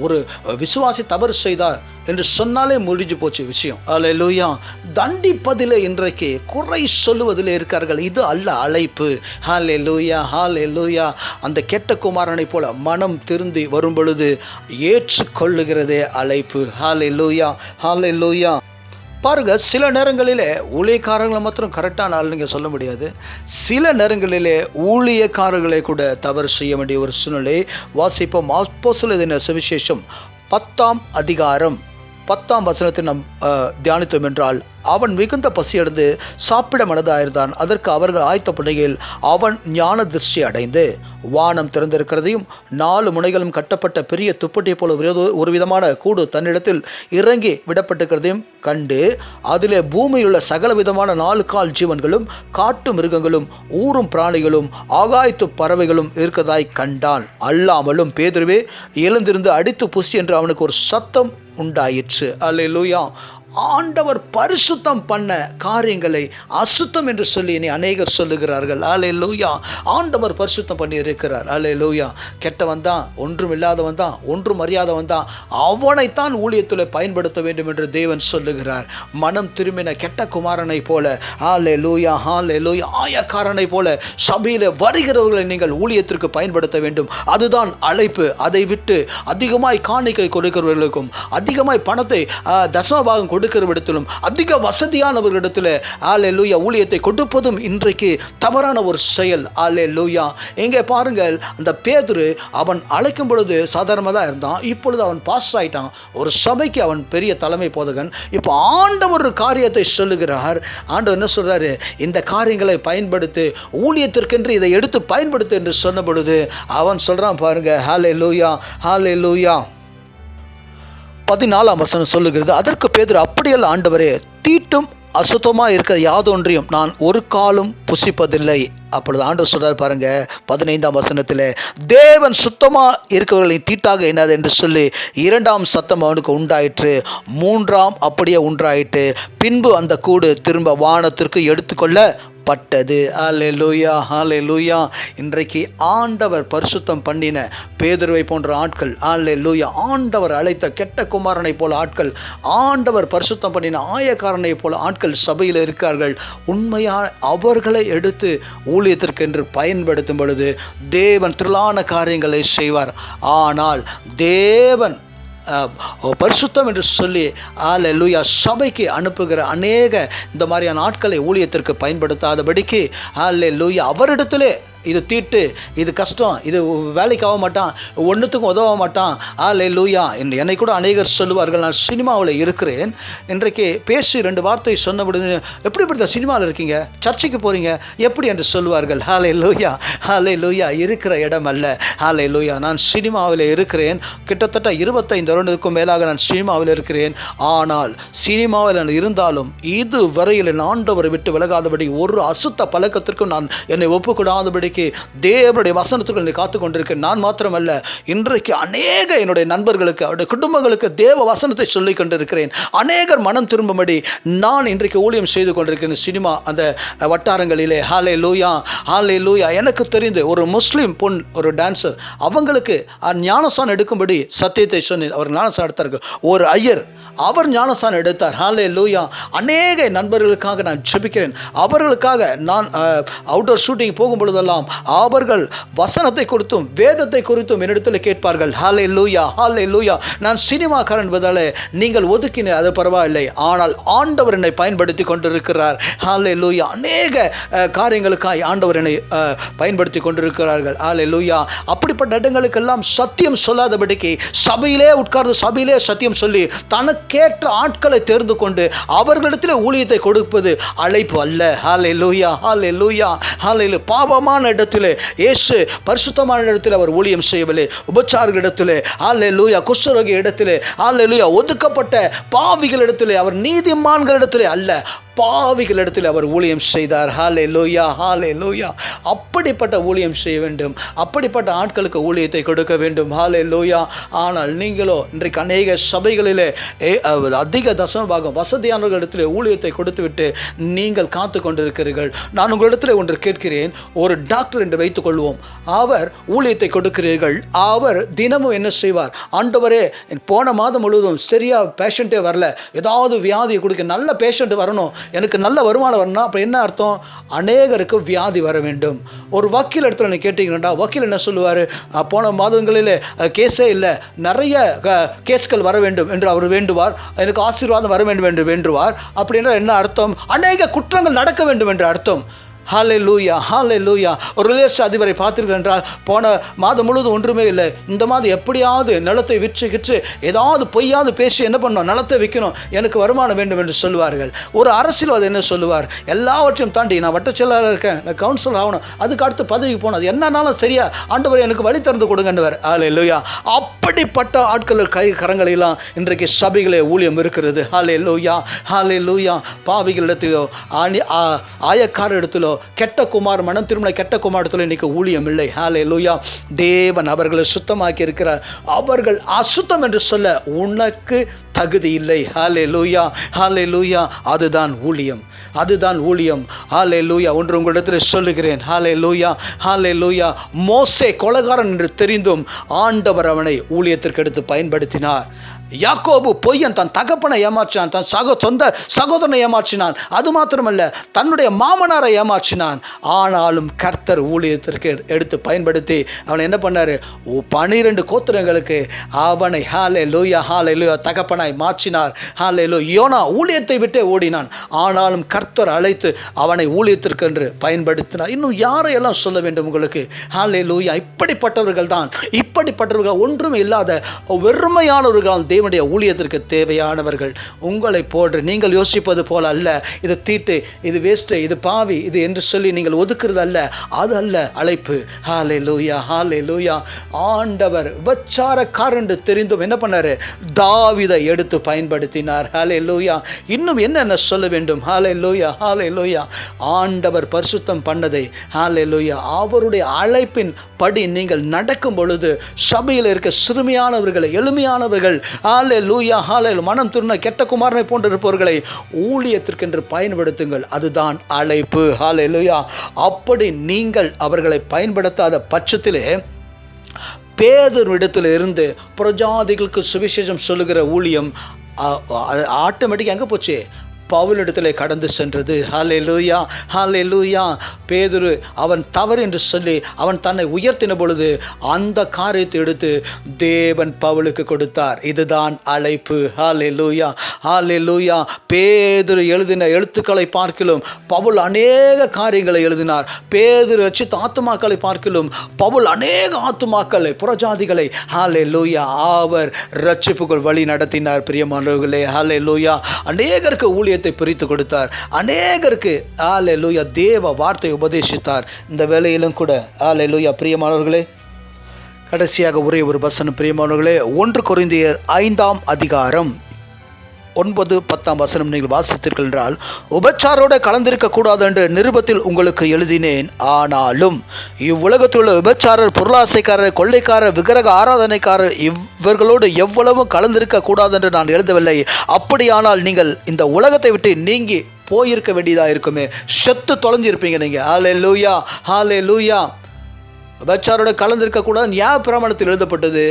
ஒரு விசுவாசி தவறு செய்தார் என்று சொன்னாலே முடிஞ்சு போச்சு விஷயம். ஹல்லேலூயா. தண்டிப்பதிலே இன்றைக்கு குறை சொல்லுவதிலே இருக்கார்கள். இது அல்ல அழைப்பு. ஹல்லேலூயா, ஹல்லேலூயா. அந்த கெட்ட குமாரனை போல மனம் திருந்தி வரும் பொழுது ஏற்றுக்கொள்ளுகிறதே அழைப்பு. ஹல்லேலூயா, ஹல்லேலூயா. பாருங்க, சில நேரங்களிலே ஊழியக்காரர்களை மாத்திரம் கரெக்டான ஆள் நீங்கள் சொல்ல முடியாது. சில நேரங்களிலே ஊழியக்காரர்களை கூட தவறு செய்ய வேண்டிய ஒரு சூழ்நிலை. வாசிப்போம். அப்போஸ்தலர் சுவிசேஷம் 10ஆம் அதிகாரம் 10ஆம் வசனத்தை நாம் தியானித்தோம் என்றால், அவன் மிகுந்த பசியடைந்து சாப்பிட மனதாயிருந்தான். அதற்கு அவர்கள் ஆயத்தப்படுகையில் அவன் ஞான திருஷ்டி அடைந்து வானம் திறந்திருக்கிறதையும் 4 முனைகளும் கட்டப்பட்ட பெரிய துப்பட்டியை போல ஒரு விதமான கூடு தன்னிடத்தில் இறங்கி விடப்பட்டிருக்கிறதையும் கண்டு, அதிலே பூமியிலுள்ள சகல விதமான 4 கால் ஜீவன்களும் காட்டு மிருகங்களும் ஊரும் பிராணிகளும் ஆகாயத்து பறவைகளும் இருக்கிறதாய் கண்டான். அல்லாமலும் பேதுருவே, எழுந்திருந்து அடித்து புசி என்று அவனுக்கு ஒரு சத்தம் உண்டாயிற்று. அல்லேலூயா. ஆண்டவர் பரிசுத்தம் பண்ண காரியங்களை அசுத்தம் என்று சொல்லி இனி அநேகர் சொல்லுகிறார்கள். அல்லேலூயா. ஆண்டவர் பரிசுத்தம் பண்ணி இருக்கிறார். அல்லேலூயா. கெட்டவன் தான், ஒன்றும் இல்லாதவன் தான், ஒன்றும் அறியாதவன் தான், அவனைத்தான் ஊழியத்தில் பயன்படுத்த வேண்டும் என்று தேவன் சொல்லுகிறார். மனம் திரும்பின கெட்ட குமாரனை போல, அல்லேலூயா, அல்லேலூயா, ஆயக்காரனை போல சபையில் வருகிறவர்களை நீங்கள் ஊழியத்திற்கு பயன்படுத்த வேண்டும். அதுதான் அழைப்பு. அதை விட்டு அதிகமாய் காணிக்கை கொடுக்கிறவர்களுக்கும், அதிகமாய் பணத்தை தசமபாகம் கொடுக்கிறவரிடத்திலும், அதிக வசதியானவர்களிடத்தில் அல்லேலூயா ஊழியத்தை கொடுப்பதும் இன்றைக்கு தவறான ஒரு செயல். அல்லேலூயா. எங்கே பாருங்கள், அந்த பேதுரு அவன் அழைக்கும் பொழுது சாதாரணமாக தான் இருந்தான். இப்பொழுது அவன் பாஸ் ஆயிட்டான். ஒரு சபைக்கு அவன் பெரிய தலைமை போதகன். இப்போ ஆண்டவர் ஒரு காரியத்தை சொல்லுகிறார். ஆண்டவர் என்ன சொல்றாரு? இந்த காரியங்களை பயன்படுத்து, ஊழியத்திற்கென்று இதை எடுத்து பயன்படுத்து என்று சொன்ன பொழுது அவன் சொல்றான் பாருங்க. ஹல்லேலூயா, ஹல்லேலூயா. 14ஆம் வசனம் சொல்லுகிறது, அதற்கு பேதுரு, அப்படியல்ல ஆண்டவரே, தீட்டும் அசுத்தமாக இருக்க யாதொன்றையும் நான் ஒரு காலும் புசிப்பதில்லை. அப்பொழுது ஆண்டவர் சொல்றார் பாருங்க 15ஆம் வசனத்தில், தேவன் சுத்தமா இருக்கிறவர்களின் தீட்டாக என்னது என்று சொல்லி 2ஆம் சத்தம் அவனுக்கு உண்டாயிற்று. 3ஆம் அப்படியே உண்டாயிற்று. பின்பு அந்த கூடு திரும்ப வானத்திற்கு எடுத்துக்கொள்ளப்பட்டது. அல்லேலூயா, அல்லேலூயா. இன்றைக்கு ஆண்டவர் பரிசுத்தம் பண்ணின பேதுருவை போன்ற ஆட்கள், அல்லேலூயா, ஆண்டவர் அழைத்த கெட்ட குமாரனை போல ஆட்கள், ஆண்டவர் பரிசுத்தம் பண்ணின ஆயக்காரனை போல ஆட்கள் சபையில் இருக்கிறார்கள். உண்மையாக அவர்களை எடுத்து ஊழியத்திற்கென்று பயன்படுத்தும் பொழுது தேவன் திரளான காரியங்களை செய்வார். ஆனால் தேவன் பரிசுத்தம் என்று சொல்லி அல்லேலூயா சபைக்கு அனுப்புகிற அநேக இந்த மாதிரியான ஆட்களை ஊழியத்திற்கு பயன்படுத்தாதபடிக்கு அல்லேலூயா அவரிடத்திலே இது தீட்டு, இது கஷ்டம், இது வேலைக்கு ஆக மாட்டான், ஒன்றுத்துக்கும் உதவ மாட்டான். ஹல்லேலூயா. என்னை கூட அநேகர் சொல்லுவார்கள், நான் சினிமாவில் இருக்கிறேன். இன்றைக்கு பேசி 2 வார்த்தை சொன்னபடி, எப்படி இப்படி சினிமாவில் இருக்கீங்க, சர்ச்சைக்கு போகிறீங்க எப்படி என்று சொல்லுவார்கள். ஹல்லேலூயா, ஹல்லேலூயா. இருக்கிற இடம் அல்ல. ஹல்லேலூயா. நான் சினிமாவில் இருக்கிறேன். கிட்டத்தட்ட 25 வருடத்துக்கும் மேலாக நான் சினிமாவில் இருக்கிறேன். ஆனால் சினிமாவில் நான் இருந்தாலும் இதுவரையில் என் ஆண்டவரை விட்டு விலகாதபடி, ஒரு அசுத்த பழக்கத்திற்கும் நான் என்னை ஒப்புக்கூடாதபடிக்கு தேவனுடைய வசனத்துக்கு என்னை காத்து கொண்டிருக்கேன். நான் மாத்திரமல்ல, இன்றைக்கு அநேக என்னுடைய நண்பர்களுக்கு, அவருடைய குடும்பங்களுக்கு தேவ வசனத்தை சொல்லிக் கொண்டிருக்கிறேன். அநேகர் மனம் திரும்பும்படி நான் இன்றைக்கு ஊழியம் செய்து கொண்டிருக்கிறேன் சினிமா அந்த வட்டாரங்களிலே. ஹல்லேலூயா, ஹல்லேலூயா. எனக்கு தெரிந்து ஒரு முஸ்லீம் பொன், ஒரு டான்சர், அவங்களுக்கு ஞானஸ்தானம் எடுக்கும்படி சத்தியத்தை சொன்னேன். அவர் ஞானஸ்தானம் எடுத்தார்கள். ஒரு ஐயர், அவர் ஞானஸ்தானம் எடுத்தார். ஹல்லேலூயா. அநேக நண்பர்களுக்காக நான் ஜெபிக்கிறேன். அவர்களுக்காக நான் அவுட்டோர் ஷூட்டிங் போகும் பொழுதெல்லாம் அவர்கள் வசனத்தை குறித்தும் வேதத்தை குறித்தும் என்னிடத்தில் கேட்பார்கள். ஹல்லேலூயா, ஹல்லேலூயா. நான் சினிமாக்காரன் என்பதாலே நீங்கள் ஒதுக்கின, அது பரவாயில்லை. ஆனால் ஆண்டவர் என்னை பயன்படுத்தி கொண்டிருக்கிறார். ஹல்லேலூயா. அநேக காரியங்களுக்காய் ஆண்டவர் என்னை பயன்படுத்தி கொண்டிருக்கிறார்கள். ஹல்லேலூயா. அப்படிப்பட்ட இடங்களுக்கெல்லாம் சத்தியம் சொல்லாதபடிக்கு சபையிலே உட்கார்ந்து சபையிலே சத்தியம் சொல்லி தனக்கேற்ற ஆட்களை தேர்ந்து கொண்டு அவர்களிடத்தில் ஊழியத்தை கொடுப்பது அழைப்பு அல்ல. ஹல்லேலூயா, ஹல்லேலூயா, ஹல்லேலூயா. பாவமான இடத்திலே இயேசு பரிசுத்தமான இடத்தில் அவர் ஊழியம் செய்யவில்லை. உபச்சார இடத்திலே, ஹல்லேலூயா, குஷ்டரோகி இடத்திலே, ஹல்லேலூயா, ஒதுக்கப்பட்ட பாவிகள் இடத்திலே, அவர் நீதிமான்கள் இடத்திலே அல்ல, பாவிகளிடத்தில் அவர் ஊழியம் செய்தார். ஹல்லேலூயா, ஹல்லேலூயா. அப்படிப்பட்ட ஊழியம் செய்ய வேண்டும். அப்படிப்பட்ட ஆட்களுக்கு ஊழியத்தை கொடுக்க வேண்டும். ஹல்லேலூயா. ஆனால் நீங்களோ இன்றைக்கு அநேக சபைகளிலே அதிக தசமபாகம் வசதியானவர்களிடத்தில் ஊழியத்தை கொடுத்துவிட்டு நீங்கள் காத்து கொண்டிருக்கிறீர்கள். நான் உங்களிடத்தில் ஒன்று கேட்கிறேன். ஒரு டாக்டர் என்று வைத்துக் கொள்வோம். அவர் ஊழியத்தை கொடுக்கிறீர்கள். அவர் தினமும் என்ன செய்வார்? ஆண்டவரே, போன மாதம் முழுவதும் சரியா பேஷண்ட்டே வரல, ஏதாவது வியாதியை கொடுக்க, நல்ல பேஷண்ட் வரணும், எனக்கு நல்ல வருமானம் வரணும். அப்போ என்ன அர்த்தம்? அநேகருக்கு வியாதி வர வேண்டும். ஒரு வக்கீல் இடத்துல கேட்டீங்கன்னா, வக்கீல் என்ன சொல்லுவார்? போன மாதங்களில் கேஸே இல்லை, நிறைய கேஸ்கள் வர வேண்டும் என்று அவர் வேண்டுவார். எனக்கு ஆசீர்வாதம் வர வேண்டும் என்று வேண்டுவார். அப்படின்னா என்ன அர்த்தம்? அநேக குற்றங்கள் நடக்க வேண்டும் என்று அர்த்தம். ஹல்லேலூயா, ஹல்லேலூயா. ஒரு ரியல் அதிபரை பார்த்தீர்கள் என்றால், போன மாதம் முழுவதும் ஒன்றுமே இல்லை, இந்த மாதம் எப்படியாவது நிலத்தை விற்று ஏதாவது பொய்யாவது பேசி என்ன பண்ணணும், நிலத்தை விற்கணும், எனக்கு வருமானம் வேண்டும் என்று சொல்லுவார்கள். ஒரு அரசியல்வாதி என்ன சொல்லுவார்? எல்லாவற்றையும் தாண்டி நான் வட்ட செயலாளர் இருக்கேன், நான் கவுன்சிலர் ஆகணும், அதுக்கு அடுத்து பதவிக்கு போகணும், அது என்னன்னாலும் சரியா, ஆண்டவர் எனக்கு வழி திறந்து கொடுங்கன்றவர். ஹல்லேலூயா. அப்படிப்பட்ட ஆட்கள் கரங்களெல்லாம் இன்றைக்கு சபைகளே ஊழியம் இருக்கிறது. ஹல்லேலூயா, ஹல்லேலூயா. பாவிகளிடத்திலோ ஆயக்கார இடத்திலோ கெட்ட குமார், மனம் திருமண கெட்ட குமாரத்தில் இன்னைக்கு ஊழியம் இல்லை. ஹல்லேலூயா. தேவன் அவர்களை சுத்தமாக்கி இருக்கிறார். அவர்கள் அசுத்தம் என்று சொல்ல உனக்கு தகுதி இல்லை. ஹல்லேலூயா, ஹல்லேலூயா. அதுதான் ஊழியம், அதுதான் ஊழியம். ஹல்லேலூயா. ஒன்று உங்களிடத்தில் சொல்லுகிறேன். ஹல்லேலூயா, ஹல்லேலூயா. மோசே கொலைகாரன் என்று தெரிந்தும் ஆண்டவர் அவனை ஊழியத்திற்கு எடுத்து பயன்படுத்தினார். யாக்கோபு பொய்யன், தன் தகப்பனை ஏமாற்றினான், தன் சொந்த சகோதரனை ஏமாற்றினான். அது மாத்திரமல்ல, தன்னுடைய மாமனாரை ஏமாற்றினான். ஆனாலும் கர்த்தர் ஊழியத்திற்கு எடுத்து பயன்படுத்தி அவனை என்ன பண்ணாரு? 12 கோத்திரங்களுக்கு அவனை ஹல்லேலூயா, ஹல்லேலூயா, தகப்பனாய் மாற்றினார். ஹல்லேலூயா. யோனா ஊழியத்தை விட்டே ஓடினான். ஆனாலும் கர்த்தர் அழைத்து அவனை ஊழியத்திற்கு என்று பயன்படுத்தினார். இன்னும் யாரையெல்லாம் சொல்ல வேண்டும் உங்களுக்கு? ஹல்லேலூயா. இப்படிப்பட்டவர்கள் தான், இப்படிப்பட்டவர்கள் ஒன்றும் இல்லாத வெறுமையானவர்கள் தேவனுடைய ஊழியத்திற்கு தேவையானவர்கள். உங்களை போன்று நீங்கள் யோசிப்பது போல அல்ல. இது தீட்டு, இது வேஸ்ட், இது பாவி, இது என்று சொல்லி நீங்கள் ஒதுக்குறது அல்ல. அது அல்ல அழைப்பு. ஹல்லேலூயா, ஹல்லேலூயா. ஆண்டவர் விபச்சாரக்காரன் என்று தெரிந்தும் என்ன பண்ணாரு? தாவீதை எடுத்து பயன்படுத்தினார். ஹல்லேலூயா. இன்னும் என்னென்ன சொல்ல வேண்டும்? ஹல்லேலூயா, ஹல்லேலூயா. ஆண்டவர் பரிசுத்தம் பண்ணதை, ஹல்லேலூயா, அவருடைய அழைப்பின் படி நீங்கள் நடக்கும் பொழுது சபையில் இருக்க சிறுமியானவர்களை, எளிமையானவர்கள், ஹல்லேலூயா, ஹல்லேலூயா, மனம் திரும்ப கெட்ட குமாரனை போன்று இருப்பவர்களை ஊழியத்திற்கென்று பயன்படுத்துங்கள். அதுதான் அழைப்பு. ஹல்லேலூயா. அப்படி நீங்கள் அவர்களை பயன்படுத்தாத பட்சத்திலே பேதுருவிடத்தில் இருந்து புறஜாதிகளுக்கு சுவிசேஷம் சொல்லுகிற ஊழியம் ஆட்டோமேட்டிக்காக எங்கே போச்சு? பவுலிடத்திலே கடந்து சென்றது. ஹல்லேலூயா, ஹல்லேலூயா. பேதுரு அவன் தவறு என்று சொல்லி அவன் தன்னை உயர்த்தின பொழுது அந்த காரியத்தை எடுத்து தேவன் பவுலுக்கு கொடுத்தார். இதுதான் அழைப்பு. ஹல்லேலூயா, ஹல்லேலூயா. பேதுரு எழுதின எழுத்துக்களை பார்க்கிலும் பவுல் அநேக காரியங்களை எழுதினார். பேதுரு ரட்சித்த ஆத்துமாக்களை பார்க்கிலும் பவுல் அநேக ஆத்துமாக்களை, புறஜாதிகளை ஹல்லேலூயா அவர் ரட்சிப்புக்குள் வழி நடத்தினார். பிரியமானவர்களே, ஹல்லேலூயா. அநேகருக்கு ஊழியத்தை பிரித்து கொடுத்தார். அநேகருக்கு ஹல்லேலூயா தேவ வார்த்தை உபதேசித்தார். இந்த வேளையிலும் கூட ஹல்லேலூயா. பிரியமானவர்களே, கடைசியாக ஒரே ஒரு வசனம். பிரியமானவர்களே, 1 கொரிந்தியர் 5ஆம் அதிகாரம் 9-10 நீங்கள் வாசித்தீர்கள் என்றால், உபச்சாரோட கலந்திருக்க கூடாது என்று நிருபத்தில் உங்களுக்கு எழுதினேன். ஆனாலும் இவ்வுலகத்தில் உள்ள விபச்சாரர், பொருளாசைக்காரர், கொள்ளைக்காரர், விக்கிரக ஆராதனைக்காரர் இவர்களோடு எவ்வளவு கலந்திருக்க கூடாது என்று நான் எழுதவில்லை. அப்படியானால் நீங்கள் இந்த உலகத்தை விட்டு நீங்கி போயிருக்க வேண்டியதாக இருக்குமே, செத்து தொலைஞ்சிருப்பீங்க நீங்க. ஹல்லேலூயா, ஹல்லேலூயா. விபச்சாரோட கலந்திருக்கக்கூடாது நியாயப்பிரமாணத்தில் எழுதப்பட்டது.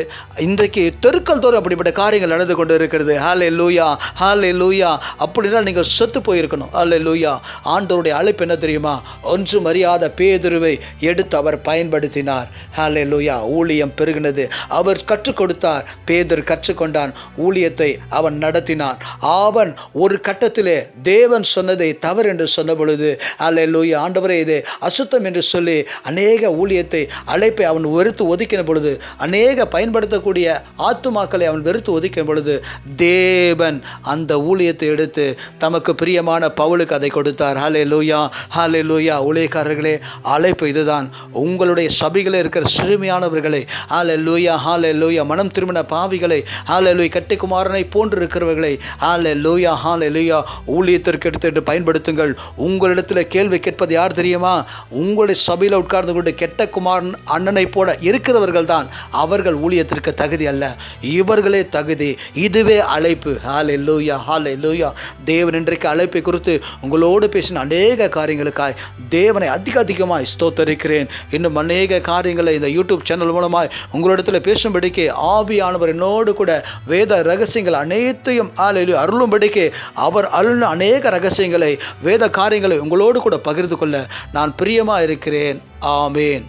இன்றைக்கு தெருக்கள் தோறும் அப்படிப்பட்ட காரியங்கள் நடந்து கொண்டு இருக்கிறது. ஹல்லேலூயா, ஹல்லேலூயா. அப்படின்னா நீங்கள் செத்து போயிருக்கணும். ஹல்லேலூயா. ஆண்டவருடைய அழைப்பு என்ன தெரியுமா? ஒன்றும் அறியாத பேதுருவை எடுத்து அவர் பயன்படுத்தினார். ஹல்லேலூயா. ஊழியம் பெருகினது. அவர் கற்றுக் கொடுத்தார். பேதுரு கற்றுக்கொண்டான். ஊழியத்தை அவன் நடத்தினான். அவன் ஒரு கட்டத்திலே தேவன் சொன்னதை தவறு என்று சொன்ன பொழுது ஹல்லேலூயா, ஆண்டவரே இது அசுத்தம் என்று சொல்லி அநேக ஊழியத்தை, அழைப்பை அவன் வெறுத்து ஒதுக்கின பொழுது, அநேக பயன்படுத்தக்கூடிய ஆத்துமாக்களை அவன் வெறுத்து ஒதுக்கின பொழுது தேவன் அந்த ஊழியத்தை எடுத்து தமக்கு பிரியமான பவுலுக்கு அதை கொடுத்தார். ஹல்லேலூயா, ஹல்லேலூயா. ஊழியக்காரர்களே, அழைப்பு இதுதான். உங்களுடைய சபைகளே இருக்கிற சிறுமியானவர்களை, ஹல்லேலூயா, ஹல்லேலூயா, மனம் திரும்பின பாவிகளை, ஹல்லேலூயா, கட்டிக்குமாரனை போன்று இருக்கிறவர்களை, ஹல்லேலூயா, ஹல்லேலூயா, ஊழியத்திற்கு எடுத்து பயன்படுத்துங்கள். உங்களிடத்தில் கேள்வி கேட்பது யார் தெரியுமா? உங்களுடைய சபையில் உட்கார்ந்து கொண்டு கெட்ட குமாரன் அண்ணனை போல இருக்கிறவர்கள் தான். அவர்கள் ஊழியத்திற்கு தகுதி அல்ல, இவர்களே தகுதி. இதுவே அழைப்பு. ஹல்லேலூயா, ஹல்லேலூயா. தேவன் இன்றைக்கு அழைப்பை குறித்து உங்களோடு பேசின அநேக காரியங்களுக்காய் தேவனை அதிகமாய் ஸ்தோத்தரிக்கிறேன். இன்னும் அநேக காரியங்களை இந்த யூடியூப் சேனல் மூலமாய் உங்களிடத்தில் பேசும்படிக்கு ஆவியானவர் என்னோடு கூட வேத ரகசியங்கள் அனைத்தையும் ஹல்லேலூயா அருளும்படிக்கு அவர் அருளின அநேக ரகசியங்களை, வேத காரியங்களை உங்களோடு கூட பகிர்ந்து கொள்ள நான் பிரியமாக இருக்கிறேன். ஆமேன்.